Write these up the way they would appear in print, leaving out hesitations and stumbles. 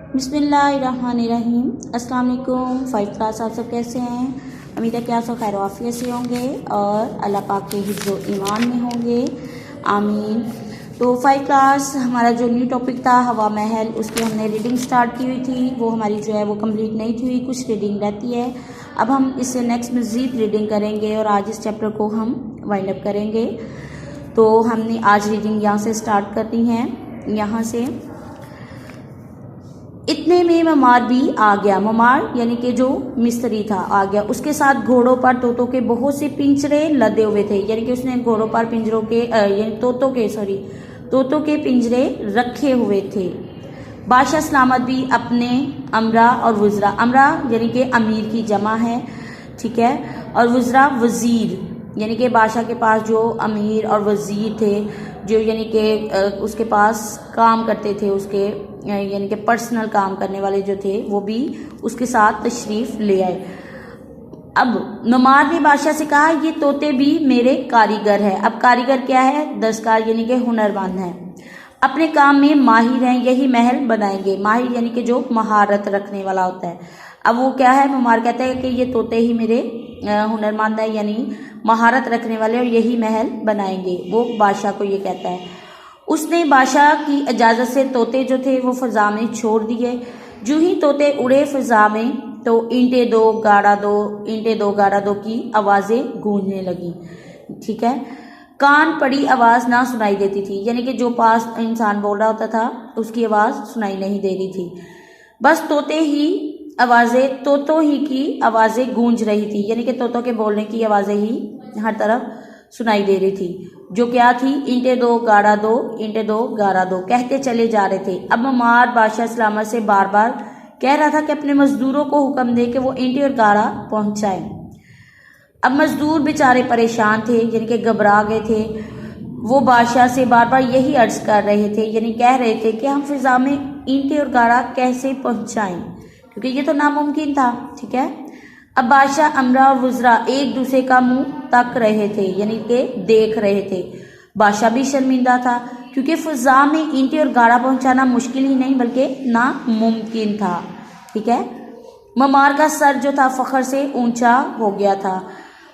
बिस्मिल्लाहिर्रहमानिर्रहीम। अस्सलाम वालेकुम। 5 क्लास आप सब कैसे हैं? उम्मीद है कि आप सब खैर आफियत से होंगे और अल्लाह पाक के हिफ्ज़ ईमान में होंगे, आमीन। तो 5 क्लास हमारा जो न्यू टॉपिक था हवा महल, उसकी हमने रीडिंग स्टार्ट की हुई थी। वो हमारी जो है वो कंप्लीट नहीं थी हुई, कुछ रीडिंग रहती है। अब हम इससे नेक्स्ट मज़ीद रीडिंग करेंगे और आज इस चैप्टर को हम वाइंड अप करेंगे। तो हमने आज रीडिंग यहाँ से स्टार्ट करनी है। यहाँ से इतने में ममार भी आ गया। ममार यानी कि जो मिस्त्री था आ गया। उसके साथ घोड़ों पर तोतों के बहुत से पिंजरे लदे हुए थे, यानी कि उसने घोड़ों पर पिंजरों के यानी तोतों के पिंजरे रखे हुए थे। बादशाह सलामत भी अपने अमरा और वज़रा, अमरा यानी कि अमीर की जमा है, ठीक है, और वज़रा वज़ीर यानी कि बादशाह के पास जो अमीर और वज़ीर थे, जो यानी कि उसके पास काम करते थे, उसके यानी कि पर्सनल काम करने वाले जो थे वो भी उसके साथ तशरीफ़ ले आए। अब नुमार ने बादशाह से कहा ये तोते भी मेरे कारीगर हैं। अब कारीगर क्या है? दस्तकार यानी कि हुनरमंद हैं, अपने काम में माहिर हैं, यही महल बनाएंगे। माहिर यानी कि जो महारत रखने वाला होता है। अब वो क्या है? नुमार कहता है कि ये तोते ही मेरे हुनरमंद है, यानी महारत रखने वाले, और यही महल बनाएंगे। वो बादशाह को ये कहता है। उसने बादशाह की इजाज़त से तोते जो थे वो फ़ज़ा में छोड़ दिए। जो ही तोते उड़े फ़ज़ा में तो ईंटें दो गाड़ा दो की आवाज़ें गूंजने लगी, ठीक है। कान पड़ी आवाज़ ना सुनाई देती थी, यानी कि जो पास इंसान बोल रहा होता था उसकी आवाज़ सुनाई नहीं दे रही थी। बस तोतों ही की आवाज़ें गूंज रही थी, यानी कि तोतों के बोलने की आवाज़ें ही हर तरफ सुनाई दे रही थी। जो क्या थी? ईंटें दो गाड़ा दो कहते चले जा रहे थे। अब ममार बादशाह सलामत से बार बार कह रहा था कि अपने मजदूरों को हुक्म दे कि वो ईंटें और गाड़ा पहुंचाएं। अब मजदूर बेचारे परेशान थे, यानी कि घबरा गए थे। वो बादशाह से बार बार यही अर्ज कर रहे थे, यानी कह रहे थे कि हम फिजा में ईंटें और गाड़ा कैसे पहुंचाएं, क्योंकि ये तो नामुमकिन था, ठीक है। अब बादशाह अमरा और वज़रा एक दूसरे का मुंह तक रहे थे, यानी कि देख रहे थे। बादशाह भी शर्मिंदा था, क्योंकि फ़ज़ा में ईंटें और गाड़ा पहुंचाना मुश्किल ही नहीं बल्कि नामुमकिन था, ठीक है। ममार का सर जो था फ़ख्र से ऊंचा हो गया था।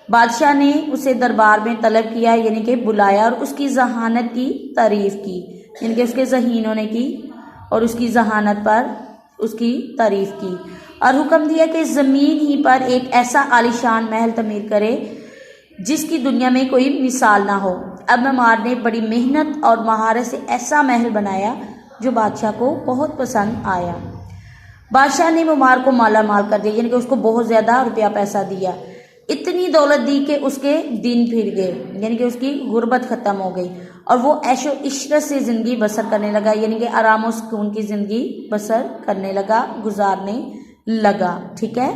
बादशाह ने उसे दरबार में तलब किया, यानी कि बुलाया, और उसकी जहानत की तारीफ़ की, यानी कि उसके ज़हीनों ने की और उसकी जहानत पर उसकी तारीफ़ की, और हुक्म दिया कि ज़मीन ही पर एक ऐसा आलीशान महल तमीर करे जिसकी दुनिया में कोई मिसाल ना हो। अब ममार ने बड़ी मेहनत और महारत से ऐसा महल बनाया जो बादशाह को बहुत पसंद आया। बादशाह ने ममार को माला माल कर दिया, यानी कि उसको बहुत ज़्यादा रुपया पैसा दिया। इतनी दौलत दी कि उसके दिन फिर गए, यानी कि उसकी गुर्बत ख़त्म हो गई और वो ऐशो इशरत से ज़िंदगी बसर करने लगा, यानी कि आराम और सुकून की ज़िंदगी बसर करने लगा, गुजारने लगा, ठीक है।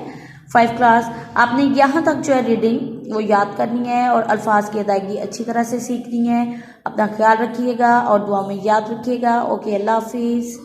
5 क्लास आपने यहाँ तक जो है रीडिंग वो याद करनी है और अल्फाज की अदायगी अच्छी तरह से सीखनी है। अपना ख्याल रखिएगा और दुआ में याद रखिएगा। ओके, अल्लाह हाफिज़।